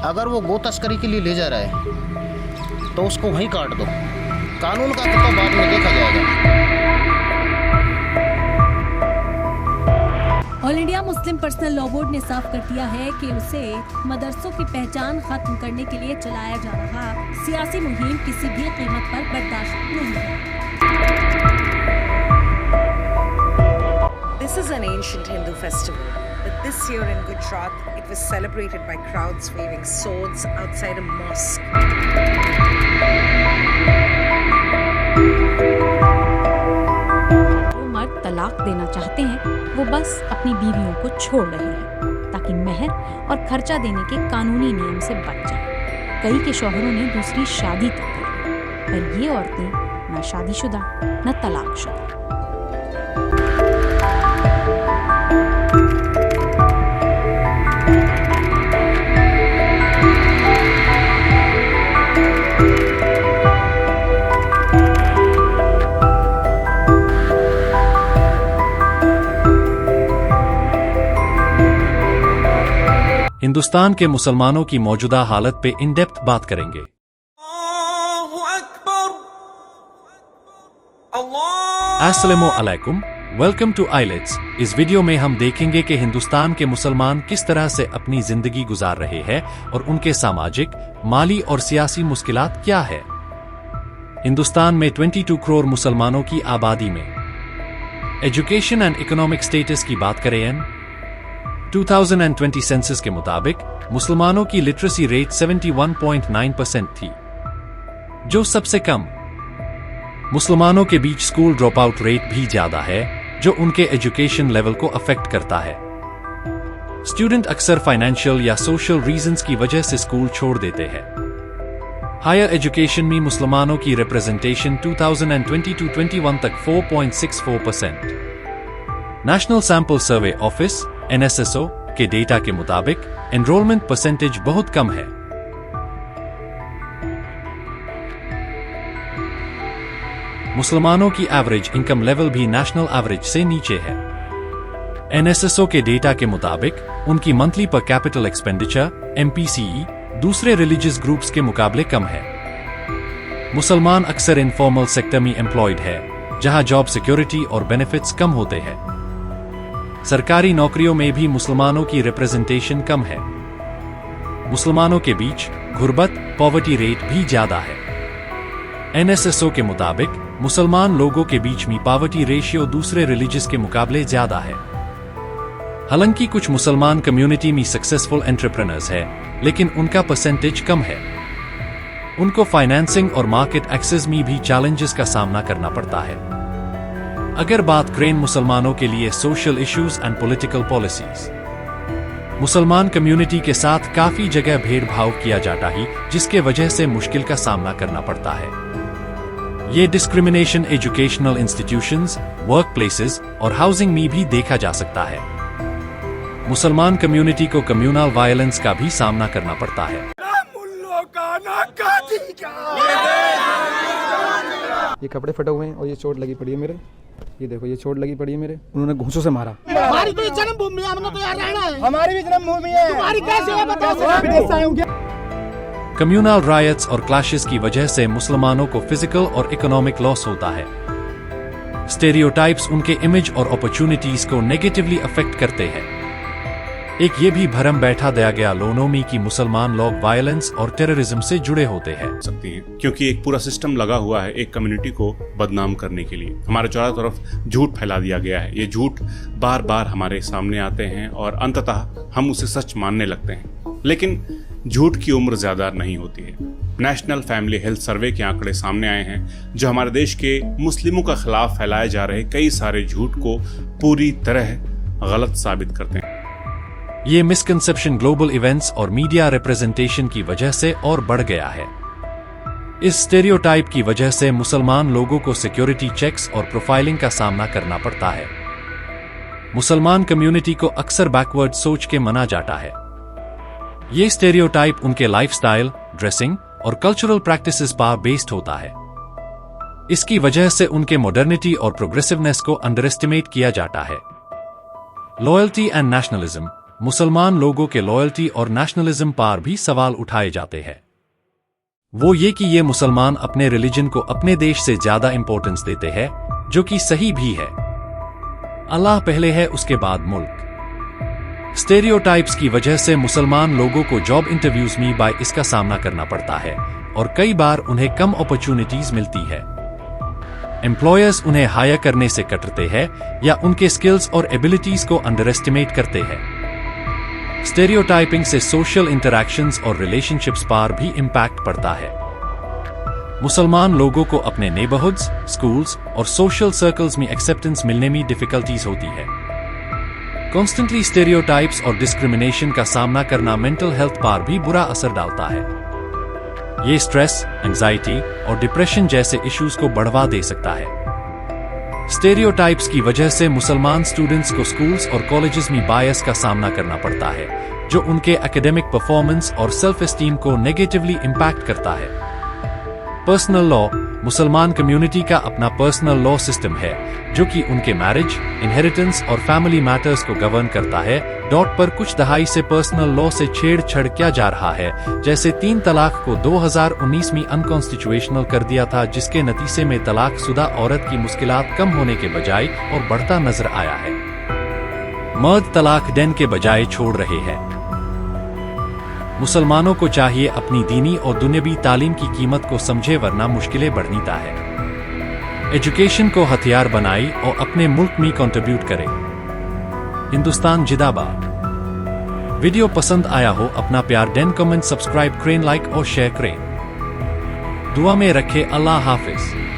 अगर वो गो तस्करी के लिए ले जा रहा है तो उसको वहीं काट दो। कानून का तो बाद में देखा जाएगा। All India Muslim personal law board ने साफ कर दिया है कि उसे मदरसों की पहचान खत्म करने के लिए चलाया जा रहा सियासी मुहिम किसी भी कीमत पर बर्दाश्त नहीं है। This is an ancient Hindu festival, but this year in Gujarat, it was celebrated by crowds waving swords outside a mosque. जो मर्द तलाक देना चाहते हैं, वो बस अपनी बीवियों को छोड़ रहे हैं ताकि महर और खर्चा देने के कानूनी नियम से बच जाएं। कई के शौहरों ने दूसरी शादी तक कर ली, पर ये औरतें न शादीशुदा न तलाकशुदा। हिंदुस्तान के मुसलमानों की मौजूदा हालत पे इन डेप्थ बात करेंगे। अस्सलामु अलैकुम, वेलकम टू आइलेट्स। इस वीडियो में हम देखेंगे कि हिंदुस्तान के मुसलमान किस तरह से अपनी जिंदगी गुजार रहे हैं और उनके सामाजिक, माली और सियासी मुश्किलात क्या है। हिंदुस्तान में 22 करोड़ मुसलमानों की आबादी में एजुकेशन एंड इकोनॉमिक स्टेटस की बात करें 2020 सेंसस के मुताबिक मुसलमानों की लिटरेसी रेट 71.9% थी, जो सबसे कम। मुसलमानों के बीच स्कूल ड्रॉप आउट रेट भी ज्यादा है, जो उनके एजुकेशन लेवल को अफेक्ट करता है। स्टूडेंट अक्सर फाइनेंशियल या सोशल रीजंस की वजह से स्कूल छोड़ देते हैं। हायर एजुकेशन में मुसलमानों की रिप्रेजेंटेशन 2020-21 तक 4.64%। National sample survey office NSSO के डेटा के मुताबिक एनरोलमेंट परसेंटेज बहुत कम है। मुसलमानों की एवरेज इनकम लेवल भी नेशनल एवरेज से नीचे है। NSSO के डेटा के मुताबिक उनकी मंथली पर कैपिटल एक्सपेंडिचर MPCE दूसरे रिलीजियस ग्रुप्स के मुकाबले कम है। मुसलमान अक्सर इनफॉर्मल सेक्टर में एम्प्लॉयड है, जहां जॉब सिक्योरिटी और बेनिफिट्स कम होते हैं। सरकारी नौकरियों में भी मुसलमानों की रिप्रेजेंटेशन कम है। मुसलमानों के बीच गुर्बत पॉवर्टी रेट भी ज्यादा है। NSSO के मुताबिक मुसलमान लोगों के बीच में पॉवर्टी रेशियो दूसरे रिलीजियस के मुकाबले ज्यादा है। हालांकि कुछ मुसलमान कम्युनिटी में सक्सेसफुल एंटरप्रेन्योर्स है, लेकिन उनका परसेंटेज कम है। उनको फाइनेंसिंग और मार्केट एक्सेस में भी चैलेंजेस का सामना करना पड़ता है। अगर बात करें मुसलमानों के लिए social issues and political policies, मुसलमान कम्युनिटी के साथ काफी जगह भेदभाव किया जाता है, जिसके वजह से मुश्किल का सामना करना पड़ता है। ये discrimination educational institutions, work places और हाउसिंग में भी देखा जा सकता है। मुसलमान कम्युनिटी को कम्युनल वायलेंस का भी सामना करना पड़ता है। ये कपड़े फटे हुए हैं और ये चोट लगी पड़ी है मेरे। ये देखो, ये चोट लगी पड़ी है मेरे, उन्होंने घूंसों से मारा। हमारी तो जन्मभूमि है, हमने तो यहाँ रहना है। हमारी भी जन्मभूमि है। तुम्हारी कैसे है बता सकते। कम्युनल रायट्स और क्लैशेस की वजह से मुसलमानों को फिजिकल और इकोनॉमिक लॉस होता है। स्टेरियोटाइप्स उनके इमेज और अपॉर्चुनिटीज को नेगेटिवली अफेक्ट करते हैं। एक ये भी भरम बैठा दिया गया लोनोमी की मुसलमान लोग वायलेंस और टेररिज्म से जुड़े होते हैं सकती हैं, क्योंकि एक पूरा सिस्टम लगा हुआ है एक कम्युनिटी को बदनाम करने के लिए। हमारे चारों तरफ झूठ फैला दिया गया है। ये झूठ बार बार हमारे सामने आते हैं और अंततः हम उसे सच मानने लगते हैं। लेकिन झूठ की उम्र ज्यादा नहीं होती है। नेशनल फैमिली हेल्थ सर्वे के आंकड़े सामने आए हैं, जो हमारे देश के मुस्लिमों के खिलाफ फैलाए जा रहे कई सारे झूठ को पूरी तरह गलत साबित करते हैं। ये मिसकंसेप्शन ग्लोबल इवेंट्स और मीडिया रिप्रेजेंटेशन की वजह से और बढ़ गया है। इस स्टेरियोटाइप की वजह से मुसलमान लोगों को सिक्योरिटी चेक्स और प्रोफाइलिंग का सामना करना पड़ता है। मुसलमान कम्युनिटी को अक्सर बैकवर्ड सोच के माना जाता है। ये स्टेरियोटाइप उनके लाइफस्टाइल, ड्रेसिंग और कल्चरल प्रैक्टिसेस पर बेस्ड होता है। इसकी वजह से उनके मॉडर्निटी और प्रोग्रेसिवनेस को अंडर एस्टिमेट किया जाता है। लॉयल्टी एंड नेशनलिज्म मुसलमान लोगों के लॉयल्टी और नेशनलिज्म पर भी सवाल उठाए जाते हैं। वो ये कि ये मुसलमान अपने रिलीजन को अपने देश से ज्यादा इंपॉर्टेंस देते हैं, जो कि सही भी है। अल्लाह पहले है, उसके बाद मुल्क। स्टेरियोटाइप्स की वजह से मुसलमान लोगों को जॉब इंटरव्यूज में इसका सामना करना पड़ता है और कई बार उन्हें कम अपॉर्चुनिटीज मिलती है। एम्प्लॉयर्स उन्हें हायर करने से कतराते हैं या उनके स्किल्स और एबिलिटीज को अंडर एस्टिमेट करते हैं। स्टेरियोटाइपिंग से सोशल इंटरैक्शंस और रिलेशनशिप्स पर भी इम्पैक्ट पड़ता है। मुसलमान लोगों को अपने नेबरहुड्स, स्कूल्स और सोशल सर्कल्स में एक्सेप्टेंस मिलने में डिफिकल्टीज होती है। कॉन्स्टेंटली स्टेरियोटाइप्स और डिस्क्रिमिनेशन का सामना करना मेंटल हेल्थ पर भी बुरा असर डालता है। ये स्ट्रेस, एंजाइटी और डिप्रेशन जैसे इश्यूज को बढ़ावा दे सकता है। स्टेरियोटाइप्स की वजह से मुसलमान स्टूडेंट्स को स्कूल्स और कॉलेजेस में बायस का सामना करना पड़ता है, जो उनके एकेडमिक परफॉर्मेंस और सेल्फ एस्टीम को नेगेटिवली इम्पैक्ट करता है। पर्सनल लॉ, मुसलमान कम्युनिटी का अपना पर्सनल लॉ सिस्टम है, जो कि उनके मैरिज, इनहेरिटेंस और फैमिली मैटर्स को गवर्न करता है। पर कुछ दहाई से पर्सनल लॉ से छेड़छाड़ किया जा रहा है, जैसे 3 तलाक को 2019 में अनकॉन्स्टिट्यूशनल कर दिया था, जिसके नतीजे में तलाकशुदा औरत की मुश्किलात कम होने के बजाय और बढ़ता नजर आया है। मर्द तलाक देने के बजाय छोड़ रहे हैं। मुसलमानों को चाहिए अपनी दीनी और दुनियावी तालीम की कीमत को समझे, वरना मुश्किलें बढ़नीता है। एजुकेशन को हथियार बनाई और अपने मुल्क में कंट्रीब्यूट करे। हिंदुस्तान जिंदाबाद। वीडियो पसंद आया हो अपना प्यार देन, कमेंट, सब्सक्राइब करें, लाइक और शेयर करें। दुआ में रखे। अल्लाह हाफिज।